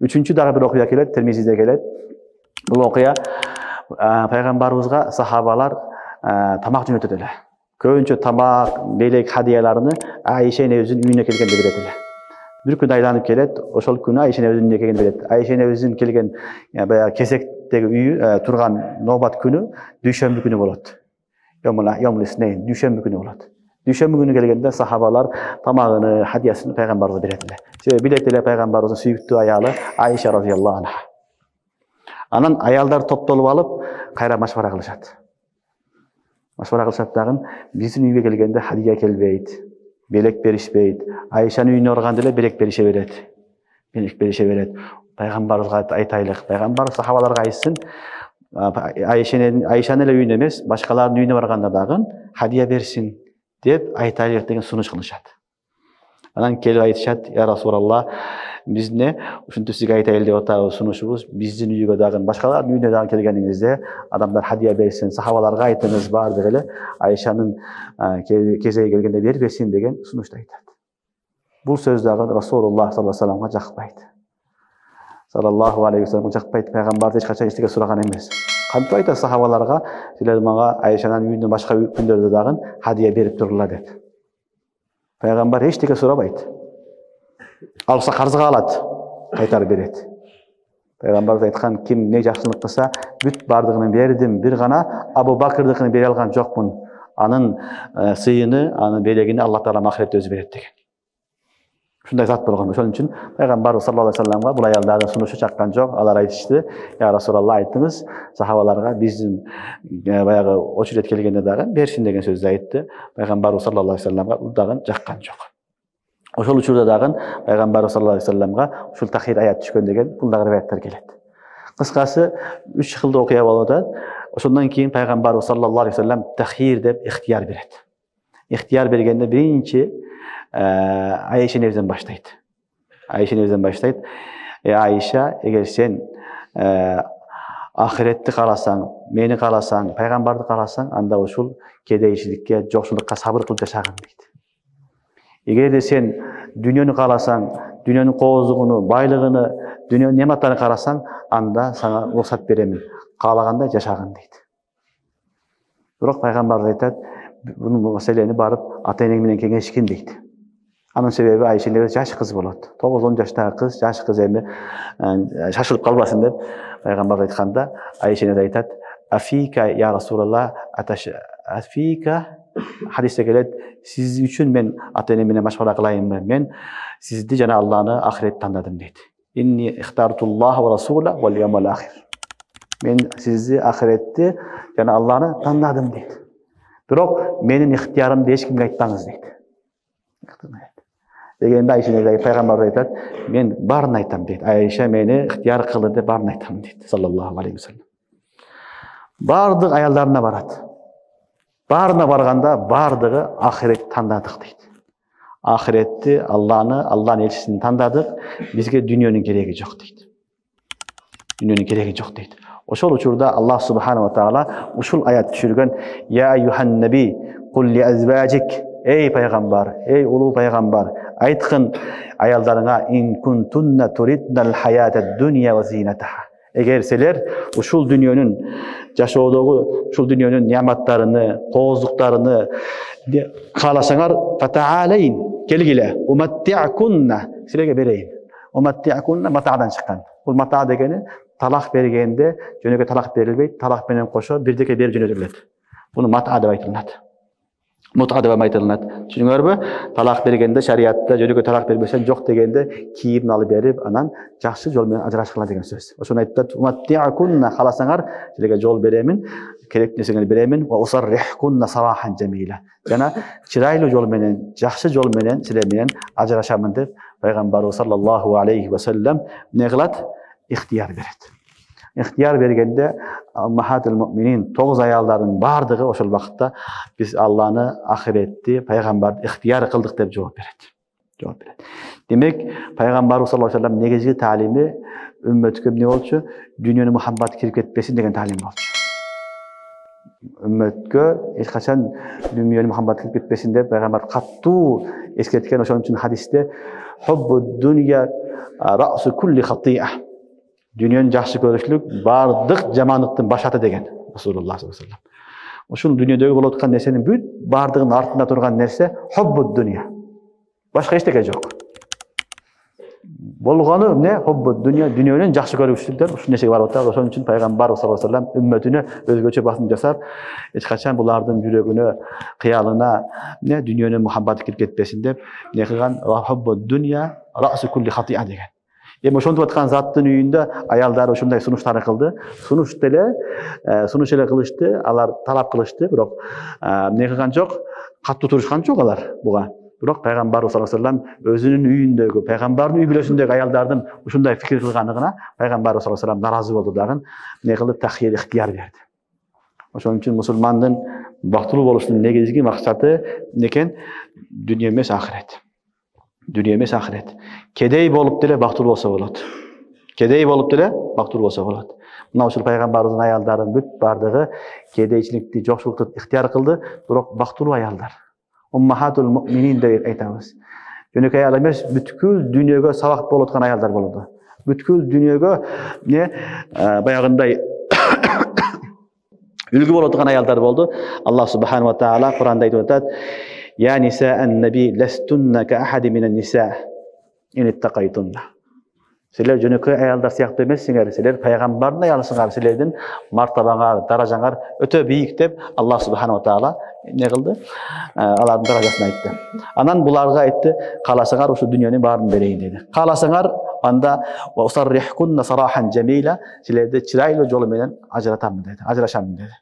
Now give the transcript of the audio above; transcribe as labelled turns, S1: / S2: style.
S1: Üçüncü dagы bir okuya kelет, Tirmizide kelет. Бул окуя пайгамбарыбызга сахабалар тамак жөнөтөт эле. Көбүнчө тамак, белек, хадияларны Айша энебиздин үйүнө келгенде берет эле. Bir күн айланып келет, ошол күнү Айша энебиздин үйүнө келгенде берет. Айша энебиздин келген баягы кезектеги үйү турган нобат күнү дүйшөмбү күнү болот. Йомул иснейн, дүйшөмбү күнү болот. Дүйшөмбү күнү келгенде сахабалар тамагыны, хадиясын пайгамбарыбызга берет эле. Себеби билет эле пайгамбарыбыздын сүйүктүү аялы Айша радhiyallahu anha. Анан аялдар топтолуп алып, кайра машвара кылышат. Машвара кылышат дагы, биздин үйгө келгенде хадия келбейт, белек беришпейт. Айшанын үйүнө барганда эле белек берише берет. Белек берише берет. Пайгамбарыбызга айтайлык. Пайгамбар сахабаларга айтсын, Айшанын эле үйүнө эмес, башкалардын үйүнө барганда дагы хадия берсин деп айтайлык деген сунуш кылышат. Анан келип айтышат, я Расулалла, бизне ушинтип сизге айтайлы деп атабыз, сунушубуз, биздин үйгө дагы, башкалардын үйүнө дагы келгениңизде адамдар хадия берсин, сахабаларга айтыңыз бардык эле Айшанын кезеги келгенде бербесин деген сунушту айтат. Бул сөз дагы Расулуллах саллаллаху алейхи вассаламга жакпайт. Саллаллаху алейхи вассаламга жакпайт, пайгамбарды эч качан эчтеке сураган эмес. Кантип айтат сахабаларга, силер мага Айшанын үйүнө башка күндөрдө дагы хадия берип туруңар деп. Пайгамбар эчтеке сурабайт. Алса карзыга алат, кайтарып берет. Пайгамбар айткан, ким не жакшылык кылса, бүт бардыгын бердим, бир гана Абу Бакырдыкын бере алган жокмун. Анын сыйыны, анын белегини Алла Таала ахиретте өзү берет деген. Ушундай зат болгон. Ошон үчүн пайгамбар саллаллаху алейхи вассаламга бул аялдарды сунушу чаккан жок. Алар айтышты, я Расулалла, айтыңыз, сахабаларга биздин баягы очерет келгенде дагы берсин деген сөздү айтты. Пайгамбар саллаллаху алейхи вассаламга бул дагы жаккан жок. Ошол учурда дагы пайгамбар саллаллаху алейхи вассаламга ушул тахир аят түшкөн деген бул дагы риваяттар келет. Кыскасы 3 жылда окуя болуп атат. Ошондон кийин пайгамбар саллаллаху алейхи вассалам тахир деп ихтияр берет. Ихтияр бергенде биринчи Айша энебизден баштайт. Айша энебизден баштайт. Айша, эгер сен ахиретти кааласаң, мени кааласаң, пайгамбарды кааласаң, анда ушул кедейчиликке, жокчулукка сабыр кылып жашагын дейт. Эгерде сен дүйнөнү кааласаң, дүйнөнүн коозугуну, байлыгыны, дүйнөнүн нематтарын карасаң, анда сага уруксат беремин. Каалагандай жашагын дейт. Бирок пайгамбар айтат, бул маселени барып ата-энең менен кеңешкин дейт. Анын себеби Айша энебиз жаш кыз болот. 9-10 жаштагы кыз, жаш кыз эми шашылып калбасын деп пайгамбар айтканда, Айша энебиз айтат, афика я Расулалла, афика хадисте келет, сиз үчүн мен ата-энем менен машвара кылайынбы? Мен сизди жана Алланы ахиретти тандадым дейт. Инни ихтартуллаха ва расула вал ямал ахир. Мен сизди ахиретти жана Алланы тандадым дейт. Бирок менин ихтиярымды эч кимге айтпаңыз дейт. Дегенде Айша энебиз пайгамбар айтат, мен барын айтам дейт. Айша мени ихтияр кылды деп барын айтам дейт. Саллаллаху алейхи вассалам. Бардык аялдарына барат. Барына барганда бардыгы ахирет тандадык дейт. Ахиретти, Алланы, Алланын элчисин тандадык, бизге дүйнөнүн кереги жок дейт. Дүйнөнүн кереги жок дейт. Ошол учурда Аллах субханаху ва таала ушул аят түшүргөн, я айюхан наби кул ли азважик, эй пайгамбар, эй улуу пайгамбар, айткын аялдарыңа, ин кунтунна туриднал хаята дунья ва зинатаха. Эгер силер ушул дүйнөнүн жашоодогу, ушул дүйнөнүн неаматтарыны, кооздуктарыны кааласаңар, фатаалейн, келгиле, уматтиакунна, силерге берейин. Уматтиакунна матадан чыккан. Бул мата дегени талак бергенде жөнөкөй талак берилбейт, талак менен кошо бирдеке берип жөнөтүлөт. Буну мата деп айтылат. Мута деп айтылат. Түшүнүңөрбү? Талак бергенде шариатта жөнөкөй талак бербесең жок дегенде кийимин алып берип, анан жакшы жол менен ажырашкыла деген сөз. Ошону айтат, уматтиакунна, кааласаңар силерге жол беремин, керек нерсеңерди беремин, ва усаррихкунна сарахан жамила. Жана чырайлуу жол менен, жакшы жол менен силер менен ажырашамын деп пайгамбарыбыз саллаллаху алейхи ва саллям эмне кылат? Ихтияр берет. Ихтияр бергенде Уммахатул муъминин 9 аялдардын бардыгы ошол убакытта биз Алланы, ахиретти, пайгамбарды ихтияр кылдык деп жооп берет. Демек, пайгамбарыбыз саллаллаху алейхи ва саллям негизги таалими үммөткө эмне болчу? Дүйнөнүн мухаббаты кирип кетпесин деген таалим болчу. ümmetke hiç kaçan dünyanın muhabbetlik bitmesinde Peygamber kattı esketken onun için hadiste hubbu dünya ra'su kulli hati'a. Dünyanın yaxşı görüşlük bardık jamanlıktın başatı degen Rasulullah sallallahu aleyhi ve sellem. Oşun dünyadagi bolup atkan nersenin büt bardığın артында turgan nerse hubbu dünya. Başka hiç de yok. Bolğanı ne? Hubbu dünya, dünyanın yaxşı görüşlükler şu nerse var otar. Oşun için Peygamber sallallahu aleyhi ve sellem ümmetine özgöçe basın jasar. Hiç kaçan bulardın yüreğine, kıyalına ne dünyanın muhabbeti kirip ketpesinde ne kılgan hubbu dünya ra'su kulli hati'a degen. Oşontup atkan zattın üyünde ayalдар oşunday sunuştары kıldı. Sunuş ele kılıştı, alar talap kılıştı. Biroq ne kılgan çok, kattı turuşkan çok alar buğa. Biroq Peygamber sallallahu aleyhi ve sellem özünün üyündeki, Peygamberin üy bülösündeki ayaldardan uşunday fikir kılganlığına Peygamber sallallahu aleyhi ve sellem narazı boldu dagın. Ne kıldı? Tahyir ihtiyar berdi. Oşon üçün musulmandın baktulu boluşunun negizgi maksatı neken? Dünya emas ahiret. Dünya emas ahiret. Kedey bolup dele baktul bolsa bolat. Kedey bolup dele baktul bolsa bolat. Mına uşul Peygamberimizin ayaldarının büt bardığı kedeyçilikti, jokşuluktu ihtiyar kıldı. Biroq baktul ayalдар. Ummahatul mu'minin deyip aytamiz. Jönök ayal emas, bütkül dünyaga sabak bolotgan ayalдар boldu. Bütkül dünyaga ne bayagınday ülgü bolotgan ayalдар boldu. Allah subhanahu wa taala Kur'anda aytıyor. Ya nisa'en nebi lestunna ka ahadi minen nisa in ittaqaytunna. Sizler jönökö ayalдар siyaktı emessingер, sizler Peygamberden ayalsыңар, sizlerden martabaňar, darajaňar öte biýik dep Allah subhanahu wa taala ne kıldı? Alardyň darajasyny aýtdy. Anan bularga aýtdy, kalasaňar uşu dünýäniň baryny bereýin dedi. Kalasaňar anda wa usarrihkunna sarahan jamila, sizlerde çiraýly jol menen ajratamyn dedi. Ajraşamyn dedi.